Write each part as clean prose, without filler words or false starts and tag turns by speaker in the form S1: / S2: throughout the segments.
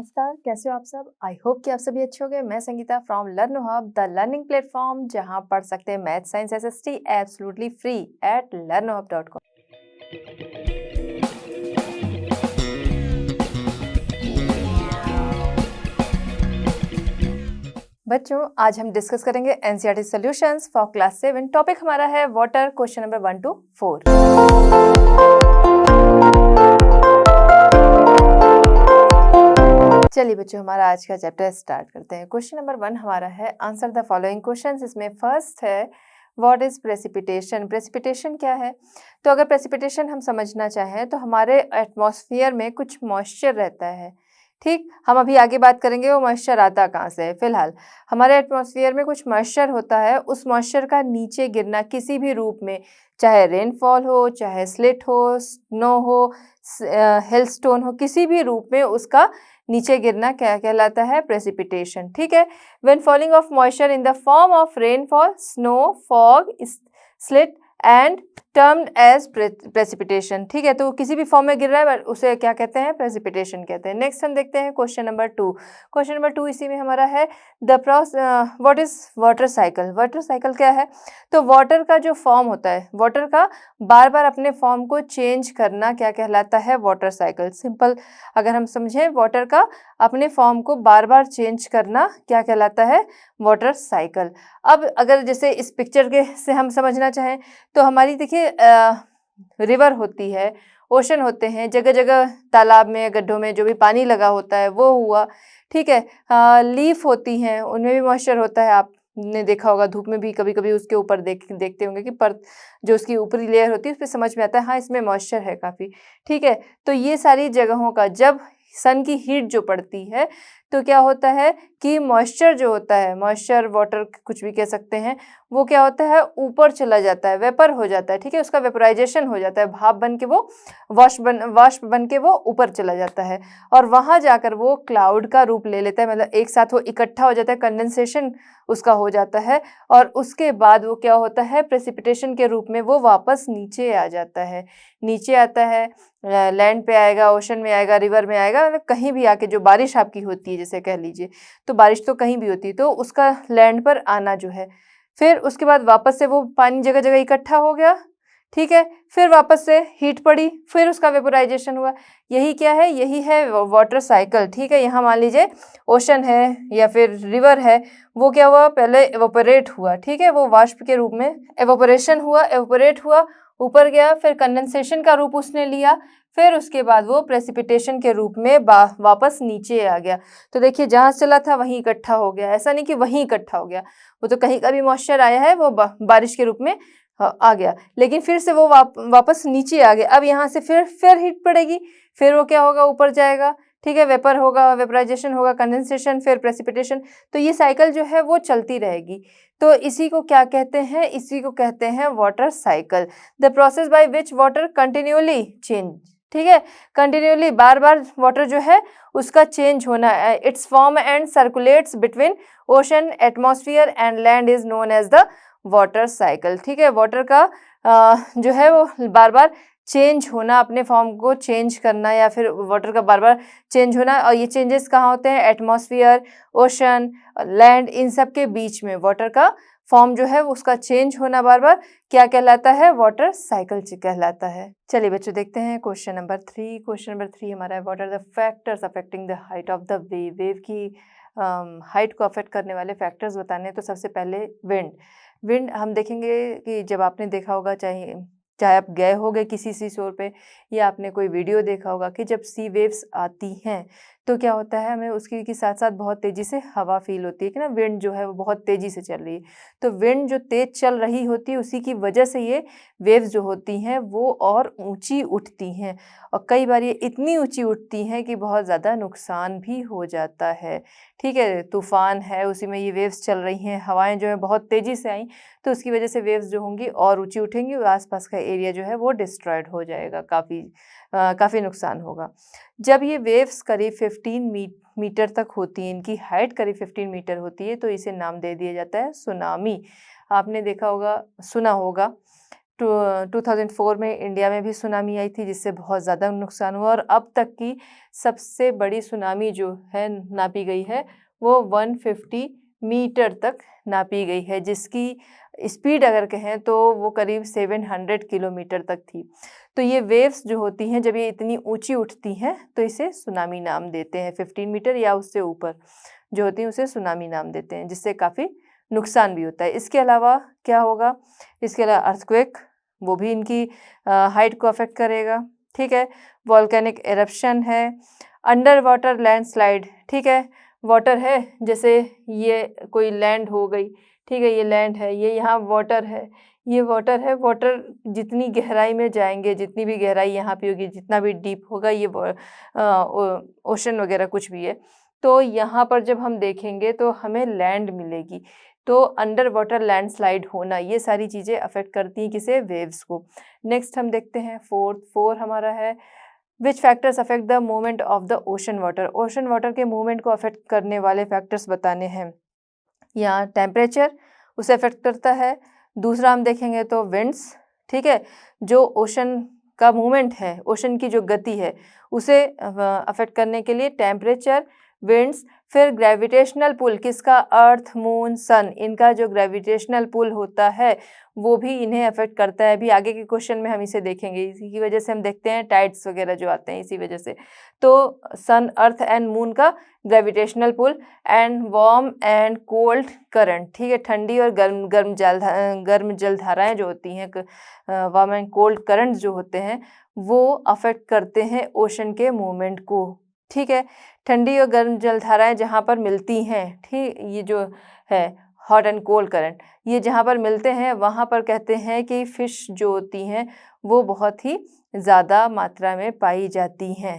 S1: नमस्कार, कैसे हो आप सब? आई होप कि आप सभी अच्छे होंगे। मैं Sangeeta from लर्नो hub, the learning platform जहां पढ़ सकते हैं math science SST absolutely free at learnohub.com। बच्चों, आज हम डिस्कस करेंगे NCERT solutions for class 7। Topic हमारा है वाटर, क्वेश्चन नंबर 1 to 4। चलिए बच्चों, हमारा आज का चैप्टर स्टार्ट करते हैं। क्वेश्चन नंबर 1 हमारा है आंसर द फॉलोइंग क्वेश्चंस। इसमें फर्स्ट है व्हाट इज प्रेसिपिटेशन। प्रेसिपिटेशन क्या है? तो अगर प्रेसिपिटेशन हम समझना चाहें तो हमारे एटमॉस्फेयर में कुछ मॉइस्चर रहता है। ठीक, हम अभी आगे बात करेंगे वो मॉइस्चर आता कहाँ से है। फिलहाल हमारे एटमॉस्फेयर में कुछ मॉइस्चर होता है, उस मॉइस्चर का नीचे गिरना किसी भी रूप में, चाहे रेनफॉल हो, चाहे स्लिट हो, स्नो हो, हेलस्टोन हो, किसी भी रूप में उसका नीचे गिरना क्या कहलाता है? प्रेसिपिटेशन। ठीक है, when falling of moisture in the form of rainfall, snow, fog, sleet and termed as precipitation. ठीक है, तो किसी भी फॉर्म में गिर रहा है उसे क्या कहते हैं? प्रेसिपिटेशन कहते हैं। नेक्स्ट हम देखते हैं क्वेश्चन नंबर 2। क्वेश्चन नंबर 2 इसी में हमारा है what is water cycle. Water cycle क्या है? तो वाटर का जो फॉर्म होता है, वाटर का बार बार अपने फॉर्म को चेंज करना क्या कहलाता है? Water cycle. सिंपल अगर हम समझें, वाटर का अपने फॉर्म को बार बार चेंज करना क्या कहलाता है? Water cycle. अब अगर जैसे इस पिक्चर के से हम समझना चाहें तो हमारी देखिए रिवर होती है, ओशन होते हैं, जगह जगह तालाब में, गड्ढों में जो भी पानी लगा होता है वो हुआ। ठीक है, लीफ होती हैं, उनमें भी मॉइस्चर होता है। आपने देखा होगा धूप में भी कभी कभी उसके ऊपर देखते होंगे कि परत जो उसकी ऊपरी लेयर होती है उस पर समझ में आता है हाँ इसमें मॉइस्चर है काफ़ी। ठीक है, तो ये सारी जगहों का जब सन की हीट जो पड़ती है तो क्या होता है कि मॉइस्चर जो होता है, मॉइस्चर वाटर कुछ भी कह सकते हैं, वो क्या होता है? ऊपर चला जाता है, वेपर हो जाता है। ठीक है, उसका वेपराइजेशन हो जाता है, भाप बन के वो वाष्प बन के वो ऊपर चला जाता है और वहाँ जाकर वो क्लाउड का रूप ले लेता है। मतलब एक साथ वो इकट्ठा हो जाता है, कंडेंसेशन उसका हो जाता है और उसके बाद वो क्या होता है? प्रेसिपिटेशन के रूप में वो वापस नीचे आ जाता है। नीचे आता है, लैंड पे आएगा, ओशन में आएगा, रिवर में आएगा, मतलब कहीं भी आके जो बारिश आपकी होती है जैसे कह लीजिए, तो बारिश तो कहीं भी होती है, तो उसका लैंड पर आना जो है, फिर उसके बाद वापस से वो पानी जगह जगह इकट्ठा हो गया। ठीक है, फिर वापस से हीट पड़ी, फिर उसका वेपोराइजेशन हुआ। यही क्या है? यही है वाटर साइकिल। ठीक है, यहाँ मान लीजिए ओशन है या फिर रिवर है, वो क्या हुआ? पहले एवोपरेट हुआ। ठीक है, वो वाष्प के रूप में एवोपरेशन हुआ, एवोपरेट हुआ, ऊपर गया, फिर कंडेंसेशन का रूप उसने लिया, फिर उसके बाद वो प्रेसिपिटेशन के रूप में वापस नीचे आ गया। तो देखिए जहाँ चला था वहीं इकट्ठा हो गया, ऐसा नहीं कि वहीं इकट्ठा हो गया, वो तो कहीं का भी मॉइस्चर आया है वो बारिश के रूप में आ गया, लेकिन फिर से वो वापस नीचे आ गया। अब यहाँ से फिर हीट पड़ेगी, फिर वो क्या होगा? ऊपर जाएगा। ठीक है, वेपर होगा, वेपराइजेशन होगा, कंडेंसेशन, फिर प्रेसिपिटेशन। तो ये साइकिल जो है वो चलती रहेगी। तो इसी को क्या कहते हैं? इसी को कहते हैं water cycle. The process by which water continually change. ठीक है, कंटिन्यूअली बार बार वाटर जो है उसका चेंज होना है। Its form and circulates between ocean, atmosphere and land is known as the water cycle. ठीक है, वाटर का जो है वो बार बार चेंज होना, अपने फॉर्म को चेंज करना या फिर वाटर का बार बार चेंज होना, और ये चेंजेस कहाँ होते हैं? एटमॉस्फेयर, ओशन, लैंड, इन सब के बीच में वाटर का फॉर्म जो है उसका चेंज होना बार बार क्या कहलाता है? वाटर साइकिल कहलाता है। चलिए बच्चों देखते हैं क्वेश्चन नंबर 3। क्वेश्चन नंबर 3 हमारा है what are the factors affecting the height of the wave. Wave की हाइट को अफेक्ट करने वाले फैक्टर्स बताने हैं। तो सबसे पहले विंड हम देखेंगे कि जब आपने देखा होगा, चाहे आप गए होगे किसी सी शोर पे या आपने कोई वीडियो देखा होगा कि जब सी वेव्स आती हैं तो क्या होता है, हमें उसकी के साथ साथ बहुत तेज़ी से हवा फील होती है कि ना विंड जो है वो बहुत तेज़ी से चल रही है। तो विंड जो तेज़ चल रही होती है उसी की वजह से ये वेव्स जो होती हैं वो और ऊंची उठती हैं और कई बार ये इतनी ऊंची उठती हैं कि बहुत ज़्यादा नुकसान भी हो जाता है। ठीक है, तूफान है उसी में ये वेव्स चल रही हैं, हवाएं जो है बहुत तेज़ी से आई तो उसकी वजह से वेव्स जो होंगी और ऊंची उठेंगी और आसपास का एरिया जो है वो डिस्ट्रॉयड हो जाएगा, काफ़ी नुकसान होगा। जब ये वेव्स करीब 15 मीटर तक होती हैं, इनकी हाइट करीब 15 मीटर होती है, तो इसे नाम दे दिया जाता है सुनामी। आपने देखा होगा, सुना होगा 2004 में इंडिया में भी सुनामी आई थी जिससे बहुत ज़्यादा नुकसान हुआ, और अब तक की सबसे बड़ी सुनामी जो है नापी गई है वो 150 मीटर तक नापी गई है, जिसकी स्पीड अगर कहें तो वो करीब 700 किलोमीटर तक थी। तो ये वेव्स जो होती हैं जब ये इतनी ऊंची उठती हैं तो इसे सुनामी नाम देते हैं। 15 मीटर या उससे ऊपर जो होती हैं उसे सुनामी नाम देते हैं, जिससे काफ़ी नुकसान भी होता है। इसके अलावा क्या होगा, इसके अलावा अर्थक्वेक, वो भी इनकी हाइट को अफेक्ट करेगा। ठीक है, वॉल्केनिक एरप्शन है, अंडर वाटर लैंडस्लाइड। ठीक है, वाटर है, जैसे ये कोई लैंड हो गई, ठीक है, ये लैंड है, ये यहाँ वाटर है, ये वाटर है। वाटर जितनी गहराई में जाएंगे, जितनी भी गहराई यहाँ पे होगी, जितना भी डीप होगा ये ओशन वगैरह कुछ भी है, तो यहाँ पर जब हम देखेंगे तो हमें लैंड मिलेगी। तो अंडर वाटर लैंडस्लाइड होना, ये सारी चीज़ें अफेक्ट करती हैं किसे, वेव्स को। नेक्स्ट हम देखते हैं फोर हमारा है विच factors affect the movement of the ocean water. Ocean water के मूवमेंट को अफेक्ट करने वाले फैक्टर्स बताने हैं। यहाँ टेम्परेचर उसे अफेक्ट करता है। दूसरा हम देखेंगे तो विंड्स, ठीक है, जो ओशन का मूवमेंट है, ओशन की जो गति है उसे अफेक्ट करने के लिए टेम्परेचर, विंड्स। फिर ग्रेविटेशनल पुल, किसका, अर्थ, मून, सन, इनका जो ग्रेविटेशनल पुल होता है वो भी इन्हें अफेक्ट करता है। अभी आगे के क्वेश्चन में हम इसे देखेंगे। इसी की वजह से हम देखते हैं टाइड्स वगैरह जो आते हैं इसी वजह से। तो सन, अर्थ एंड मून का gravitational pull, and warm and cold current, ठीक है, ठंडी और गर्म जलधाराएं जो होती हैं, वार्म एंड कोल्ड करंट जो होते हैं वो अफेक्ट करते हैं ओशन के मूवमेंट को। ठीक है, ठंडी और गर्म जलधाराएं जहाँ पर मिलती हैं, ठीक, ये जो है हॉट एंड कोल्ड करंट, ये जहाँ पर मिलते हैं वहाँ पर कहते हैं कि फ़िश जो होती हैं वो बहुत ही ज़्यादा मात्रा में पाई जाती हैं,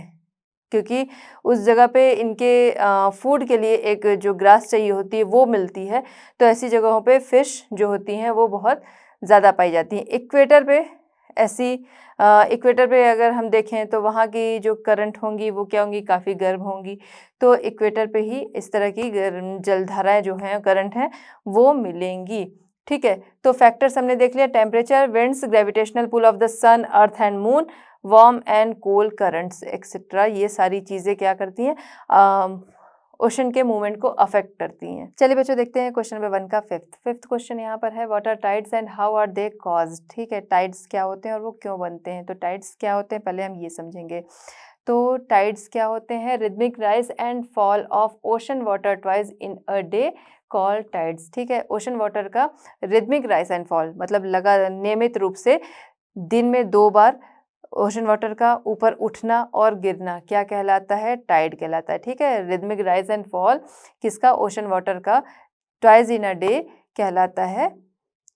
S1: क्योंकि उस जगह पे इनके फूड के लिए एक जो ग्रास चाहिए होती है वो मिलती है। तो ऐसी जगहों पे फ़िश जो होती हैं वो बहुत ज़्यादा पाई जाती हैं। इक्वेटर पे ऐसी इक्वेटर पे अगर हम देखें तो वहाँ की जो करंट होंगी वो क्या होंगी, काफ़ी गर्म होंगी। तो इक्वेटर पे ही इस तरह की गर्म जलधाराएं जो हैं, करंट हैं, वो मिलेंगी। ठीक है, तो फैक्टर्स हमने देख लिया, temperature, winds, gravitational pull of the sun, earth and moon, warm and cold currents et cetera, ये सारी चीज़ें क्या करती हैं, ओशन के मूवमेंट को अफेक्ट करती हैं। चलिए बच्चों देखते हैं क्वेश्चन नंबर 1 का फिफ्थ क्वेश्चन यहाँ पर है, what are tides and how are they caused. ठीक है, टाइड्स क्या होते हैं और वो क्यों बनते हैं। तो टाइड्स क्या होते हैं पहले हम ये समझेंगे। तो टाइड्स क्या होते हैं, rhythmic rise and fall of ocean water twice in a day called tides. ठीक है, ओशन वाटर का रिदमिक राइज एंड फॉल मतलब नियमित रूप से दिन में 2 बार ओशन वाटर का ऊपर उठना और गिरना क्या कहलाता है, टाइड कहलाता है। ठीक है, रिदमिक राइज एंड फॉल किसका, ओशन वाटर का, ट्वाइस इन अ डे कहलाता है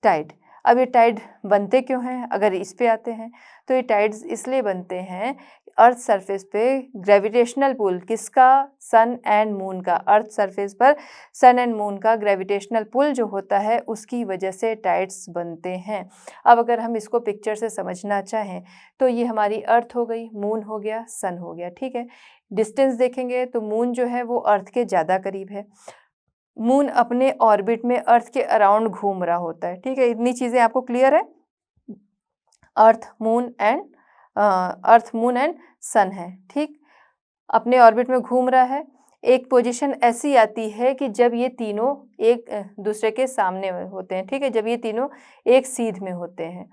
S1: टाइड। अब ये टाइड बनते क्यों हैं, अगर इस पे आते हैं तो ये टाइड्स इसलिए बनते हैं, अर्थ सरफेस पे ग्रेविटेशनल पुल किसका, सन एंड मून का, अर्थ सरफेस पर सन एंड मून का ग्रेविटेशनल पुल जो होता है उसकी वजह से टाइड्स बनते हैं। अब अगर हम इसको पिक्चर से समझना चाहें तो ये हमारी अर्थ हो गई, मून हो गया, सन हो गया। ठीक है, डिस्टेंस देखेंगे तो मून जो है वो अर्थ के ज़्यादा करीब है, मून अपने ऑर्बिट में अर्थ के अराउंड घूम रहा होता है। ठीक है, इतनी चीज़ें आपको क्लियर है। अर्थ मून एंड सन है, ठीक, अपने ऑर्बिट में घूम रहा है। एक पोजीशन ऐसी आती है कि जब ये तीनों एक दूसरे के सामने होते हैं। ठीक है, जब ये तीनों एक सीध में होते हैं।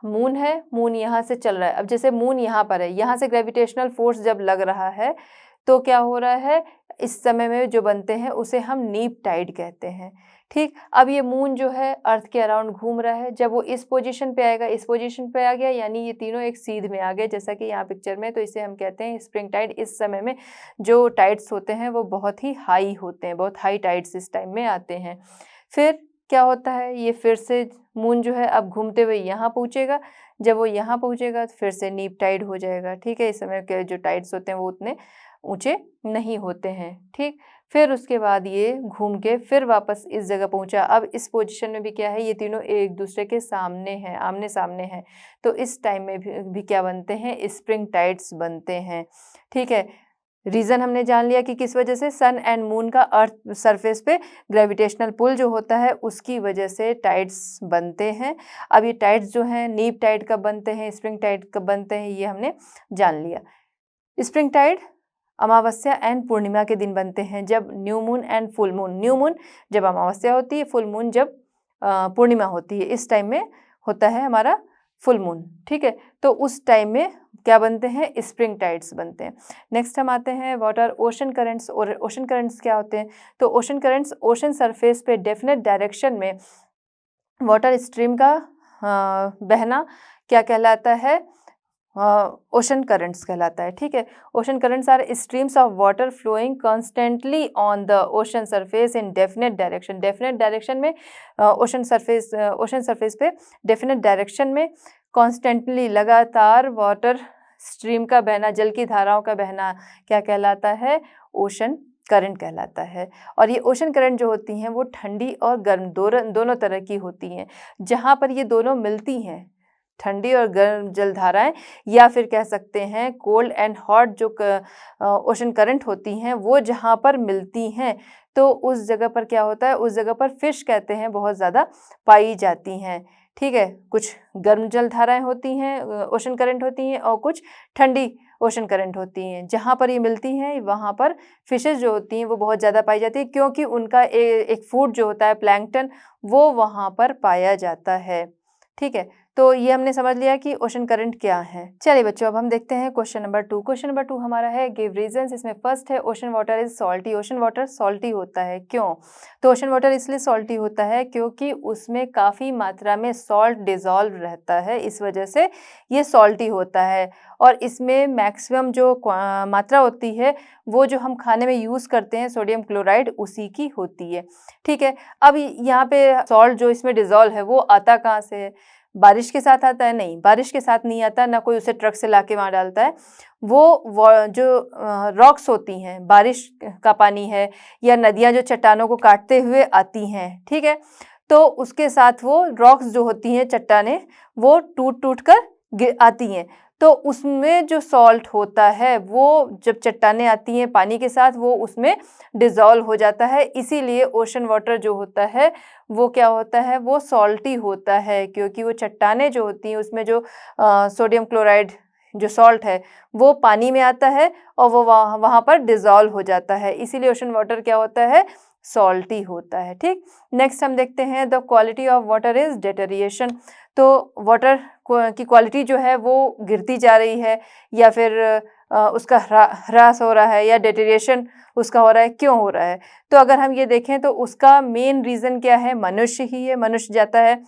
S1: मून है, मून यहाँ से चल रहा है, अब जैसे मून यहाँ पर है, यहाँ से ग्रेविटेशनल फोर्स जब लग रहा है तो क्या हो रहा है, इस समय में जो बनते हैं उसे हम नीप टाइड कहते हैं। ठीक, अब ये मून जो है अर्थ के अराउंड घूम रहा है, जब वो इस पोजीशन पे आएगा, इस पोजीशन पे आ गया यानी ये तीनों एक सीध में आ गए जैसा कि यहाँ पिक्चर में, तो इसे हम कहते हैं स्प्रिंग टाइड। इस समय में जो टाइड्स होते हैं वो बहुत ही हाई होते हैं, बहुत हाई टाइड्स इस टाइम में आते हैं। फिर क्या होता है, ये फिर से मून जो है अब घूमते हुए यहाँ पहुँचेगा, जब वो यहाँ पहुँचेगा तो फिर से नीप टाइड हो जाएगा। ठीक है, इस समय के जो टाइड्स होते हैं वो उतने ऊंचे नहीं होते हैं। ठीक, फिर उसके बाद ये घूम के फिर वापस इस जगह पहुंचा। अब इस पोजीशन में भी क्या है, ये तीनों एक दूसरे के सामने हैं, आमने सामने हैं, तो इस टाइम में भी क्या बनते हैं, स्प्रिंग टाइड्स बनते हैं। ठीक है, रीज़न हमने जान लिया कि किस वजह से, सन एंड मून का अर्थ सरफेस पे ग्रेविटेशनल पुल जो होता है उसकी वजह से टाइड्स बनते हैं। अब ये टाइड्स जो हैं, नीप टाइड कब बनते हैं, स्प्रिंग टाइड कब बनते हैं, ये हमने जान लिया। स्प्रिंग टाइड अमावस्या एंड पूर्णिमा के दिन बनते हैं, जब new moon and full moon, new moon जब अमावस्या होती है, फुल मून जब पूर्णिमा होती है, इस टाइम में होता है हमारा फुल मून, ठीक है। तो उस टाइम में क्या बनते हैं, स्प्रिंग टाइड्स बनते हैं। नेक्स्ट हम आते हैं व्हाट आर ओशन करंट्स। और ओशन करंट्स क्या होते हैं, तो ओशन करंट्स ओशन सरफेस पे डेफिनेट डायरेक्शन में वाटर स्ट्रीम का बहना क्या कहलाता है, ओशन करंट्स कहलाता है, ठीक है। Ocean currents are streams of water flowing constantly on the ocean surface in definite direction. Definite direction में ओशन सरफेस पे डेफिनेट डायरेक्शन में कॉन्स्टेंटली लगातार वाटर स्ट्रीम का बहना, जल की धाराओं का बहना क्या कहलाता है, ओशन करंट कहलाता है। और ये ओशन करंट जो होती हैं वो ठंडी और गर्म दोनों तरह की होती हैं। जहाँ पर ये दोनों मिलती हैं, ठंडी और गर्म जलधाराएं, या फिर कह सकते हैं कोल्ड एंड हॉट जो ओशन करंट होती हैं, वो जहाँ पर मिलती हैं तो उस जगह पर क्या होता है, उस जगह पर फिश कहते हैं बहुत ज़्यादा पाई जाती हैं, ठीक है। कुछ गर्म जलधाराएं होती हैं, ओशन करंट होती हैं, और कुछ ठंडी ओशन करंट होती हैं। जहाँ पर ये मिलती हैं वहाँ पर फिशेस जो होती हैं वो बहुत ज़्यादा पाई जाती है, क्योंकि उनका एक फूड जो होता है प्लैंकटन, वो वहाँ पर पाया जाता है, ठीक है। तो ये हमने समझ लिया कि ओशन करंट क्या है। चलिए बच्चों, अब हम देखते हैं क्वेश्चन नंबर 2। क्वेश्चन नंबर 2 हमारा है गिव रीजंस। इसमें फर्स्ट है ocean water is salty. Ocean water salty होता है, क्यों? तो ओशन वाटर इसलिए सॉल्टी होता है क्योंकि उसमें काफ़ी मात्रा में सॉल्ट डिजॉल्व रहता है, इस वजह से ये सॉल्टी होता है। और इसमें मैक्सिमम जो मात्रा होती है वो जो हम खाने में यूज़ करते हैं, सोडियम क्लोराइड, उसी की होती है, ठीक है। अब यहाँ पे सॉल्ट जो इसमें डिजॉल्व है वो आता कहाँ से है? बारिश के साथ आता है? नहीं, बारिश के साथ नहीं आता, ना कोई उसे ट्रक से लाके वहाँ डालता है। वो जो रॉक्स होती हैं, बारिश का पानी है, या नदियाँ जो चट्टानों को काटते हुए आती हैं, ठीक है, तो उसके साथ वो रॉक्स जो होती हैं, चट्टानें, वो टूट टूट कर आती हैं। तो उसमें जो सॉल्ट होता है वो जब चट्टानें आती हैं पानी के साथ, वो उसमें डिज़ोल्व हो जाता है। इसीलिए ओशन वाटर जो होता है वो क्या होता है, वो सॉल्टी होता है, क्योंकि वो चट्टानें जो होती हैं उसमें जो सोडियम क्लोराइड जो सॉल्ट है वो पानी में आता है और वो वहाँ पर डिज़ोल्व हो जाता है। इसीलिए ओशन वाटर क्या होता है, सॉल्टी होता है, ठीक। नेक्स्ट हम देखते हैं the quality of water is deterioration. तो वाटर की क्वालिटी जो है वो गिरती जा रही है, या फिर उसका ह्रास हो रहा है, या डेटेरिएशन उसका हो रहा है, क्यों हो रहा है? तो अगर हम ये देखें तो उसका मेन रीज़न क्या है, मनुष्य ही है। मनुष्य जाता है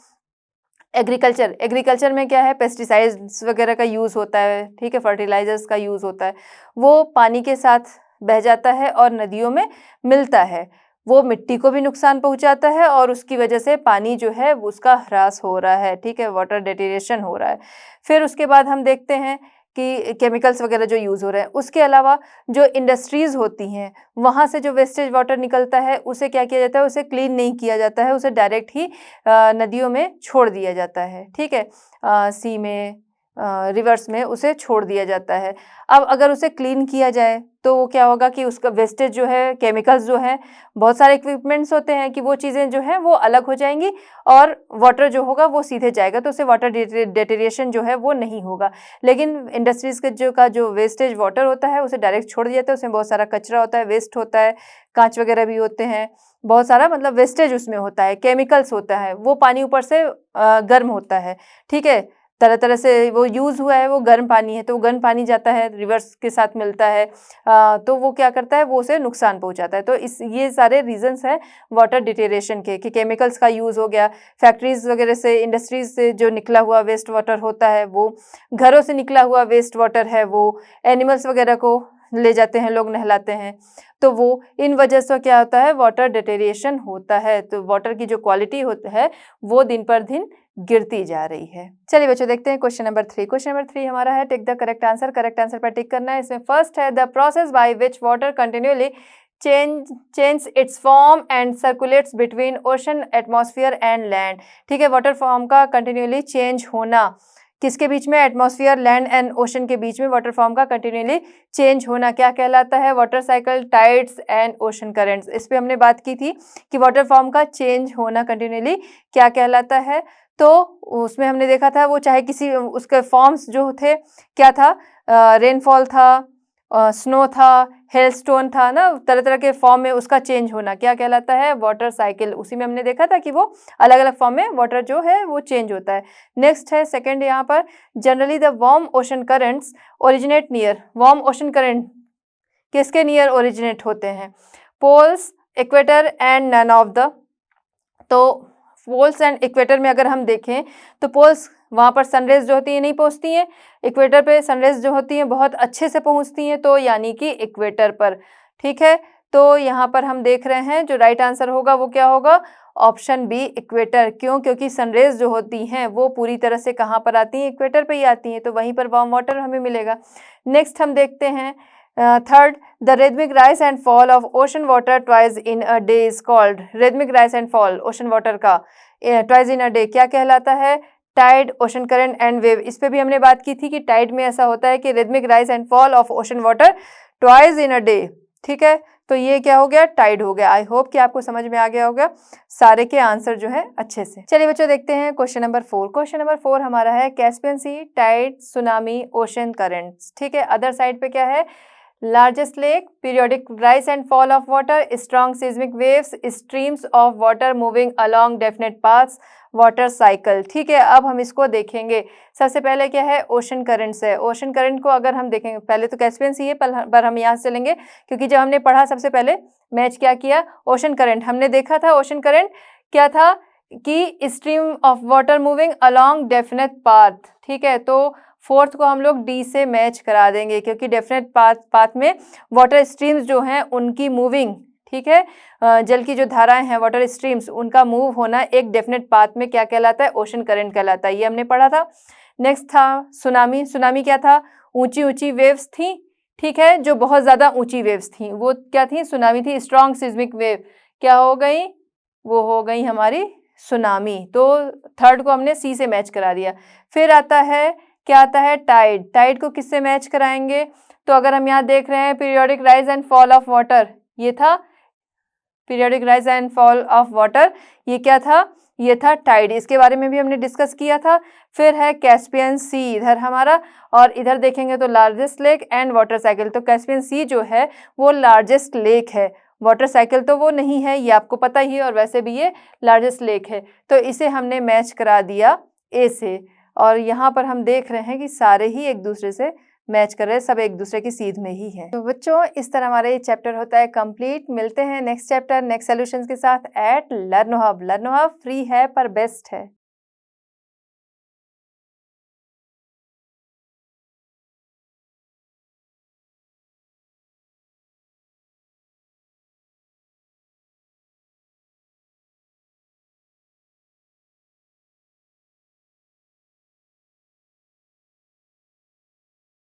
S1: एग्रीकल्चर में क्या है, पेस्टिसाइड्स वगैरह का यूज़ होता है, ठीक है, फर्टिलाइजर्स का यूज़ होता है, वो पानी के साथ बह जाता है और नदियों में मिलता है। वो मिट्टी को भी नुकसान पहुंचाता है और उसकी वजह से पानी जो है उसका ह्रास हो रहा है, ठीक है, वाटर डेटेरिएशन हो रहा है। फिर उसके बाद हम देखते हैं कि केमिकल्स वगैरह जो यूज़ हो रहे हैं, उसके अलावा जो इंडस्ट्रीज़ होती हैं वहाँ से जो वेस्टेज वाटर निकलता है उसे क्या किया जाता है, उसे क्लीन नहीं किया जाता है, उसे डायरेक्ट ही नदियों में छोड़ दिया जाता है, ठीक है, सी में, रिवर्स में उसे छोड़ दिया जाता है। अब अगर उसे क्लीन किया जाए तो वो क्या होगा कि उसका वेस्टेज जो है, केमिकल्स जो है, बहुत सारे इक्विपमेंट्स होते हैं कि वो चीज़ें जो हैं वो अलग हो जाएंगी और वाटर जो होगा वो सीधे जाएगा, तो उससे वाटर डेटेरिएशन जो है वो नहीं होगा। लेकिन इंडस्ट्रीज़ का जो वेस्टेज वाटर होता है उसे डायरेक्ट छोड़ दिया जाता है, उसमें बहुत सारा कचरा होता है, वेस्ट होता है, कांच वगैरह भी होते हैं, बहुत सारा मतलब वेस्टेज उसमें होता है, केमिकल्स होता है, वो पानी ऊपर से गर्म होता है, ठीक है, तरह तरह से वो यूज़ हुआ है, वो गर्म पानी है, तो वो गर्म पानी जाता है, रिवर्स के साथ मिलता है, तो वो क्या करता है, वो उसे नुकसान पहुंचाता है। तो ये सारे रीजंस हैं वाटर डिटेरिएशन के, कि केमिकल्स का यूज़ हो गया, फैक्ट्रीज वगैरह से, इंडस्ट्रीज से जो निकला हुआ वेस्ट वाटर होता है, वो घरों से निकला हुआ वेस्ट वाटर है, वो एनिमल्स वगैरह को ले जाते हैं लोग, नहलाते हैं, तो वो इन वजह से क्या होता है, वाटर डिटेरिएशन होता है। तो वाटर की जो क्वालिटी होता है वो दिन पर दिन गिरती जा रही है। चलिए बच्चों, देखते हैं क्वेश्चन नंबर 3। क्वेश्चन नंबर 3 हमारा है tick the correct answer. Correct answer पर टिक करना है। इसमें फर्स्ट है the process by which water continually change it's form and circulates between ocean, atmosphere and land. ठीक है, वाटर फॉर्म का कंटिन्यूअली चेंज होना किसके बीच में? एटमॉस्फेयर, लैंड एंड ओशन के बीच में वाटर फॉर्म का कंटिन्यूअली चेंज होना क्या कहलाता है? Water cycle, tides and ocean currents. इस पे हमने बात की थी कि वाटर फॉर्म का चेंज होना कंटिन्यूअली क्या कहलाता है। तो उसमें हमने देखा था वो चाहे किसी उसके फॉर्म्स जो थे क्या था, रेनफॉल था, स्नो था, हेलस्टोन था ना, तरह तरह के फॉर्म में उसका चेंज होना क्या कहलाता है? Water cycle. उसी में हमने देखा था कि वो अलग अलग फॉर्म में वाटर जो है वो चेंज होता है। नेक्स्ट है सेकंड यहाँ पर, generally the warm ocean currents originate near. Warm ocean current किसके नियर ओरिजिनेट होते हैं? Poles, equator and none of the. तो पोल्स एंड इक्वेटर में अगर हम देखें तो पोल्स वहाँ पर सनरेज जो होती है नहीं पहुँचती हैं, इक्वेटर पे सनरेज जो होती हैं बहुत अच्छे से पहुँचती हैं, तो यानी कि इक्वेटर पर। ठीक है, तो यहाँ पर हम देख रहे हैं जो राइट आंसर होगा वो क्या होगा? Option B, equator. क्यों? क्योंकि सनरेज जो होती हैं वो पूरी तरह से कहाँ पर आती हैं? इक्वेटर पे ही आती हैं, तो वहीं पर वार्म वाटर हमें मिलेगा। नेक्स्ट हम देखते हैं third, the rhythmic rise and fall of ocean water twice in a day is called. Rhythmic rise and fall ocean water का ट्वाइस इन अ डे क्या कहलाता है? Tide, ocean current and wave. इस पे भी हमने बात की थी कि टाइड में ऐसा होता है कि rhythmic rise and fall of ocean water twice in a day. ठीक है, तो ये क्या हो गया? टाइड हो गया। आई होप कि आपको समझ में आ गया होगा सारे के आंसर जो है अच्छे से। चलिए बच्चों देखते हैं क्वेश्चन नंबर 4। क्वेश्चन नंबर 4 हमारा है कैस्पियन सी, टाइड, सुनामी, ओशन करंट्स। ठीक है, अदर साइड पे क्या है? Largest lake, periodic rise and fall of water, strong seismic waves, streams of water moving along definite paths, water cycle. ठीक है, अब हम इसको देखेंगे। सबसे पहले क्या है? ओशन करंट्स है। ओशन करंट को अगर हम देखेंगे, पहले तो कैस्पियन सी है पर हम यहाँ से चलेंगे क्योंकि जब हमने पढ़ा सबसे पहले मैच क्या किया? ओशन करंट हमने देखा था। ओशन करंट क्या था कि stream of water moving along definite path. ठीक है, तो फोर्थ को हम लोग डी से मैच करा देंगे क्योंकि डेफिनेट पाथ में वाटर स्ट्रीम्स जो हैं उनकी मूविंग, ठीक है, जल की जो धाराएं हैं वाटर स्ट्रीम्स उनका मूव होना एक डेफिनेट पाथ में क्या कहलाता है? ओशन करंट कहलाता है। ये हमने पढ़ा था। नेक्स्ट था सुनामी। सुनामी क्या था? ऊंची ऊंची वेव्स थी, ठीक है, जो बहुत ज़्यादा ऊंची वेव्स थी वो क्या थी? सुनामी थी। स्ट्रॉन्ग सिस्मिक वेव क्या हो गई? वो हो गई हमारी सुनामी। तो थर्ड को हमने सी से मैच करा दिया। फिर आता है क्या? आता है टाइड। टाइड को किससे मैच कराएंगे? तो अगर हम यहाँ देख रहे हैं periodic rise and fall of water, ये था periodic rise and fall of water, ये क्या था? ये था टाइड। इसके बारे में भी हमने डिस्कस किया था। फिर है कैस्पियन सी इधर हमारा, और इधर देखेंगे तो largest lake and water cycle. तो कैस्पियन सी जो है वो लार्जेस्ट लेक है, वाटर साइकिल तो वो नहीं है, ये आपको पता ही है, और वैसे भी ये लार्जेस्ट लेक है। तो इसे हमने मैच करा दिया ए से, और यहाँ पर हम देख रहे हैं कि सारे ही एक दूसरे से मैच कर रहे हैं, सब एक दूसरे की सीध में ही है। तो बच्चों इस तरह हमारा ये चैप्टर होता है कंप्लीट। मिलते हैं नेक्स्ट चैप्टर नेक्स्ट सॉल्यूशंस के साथ at Learnohub. Learnohub free है पर बेस्ट है।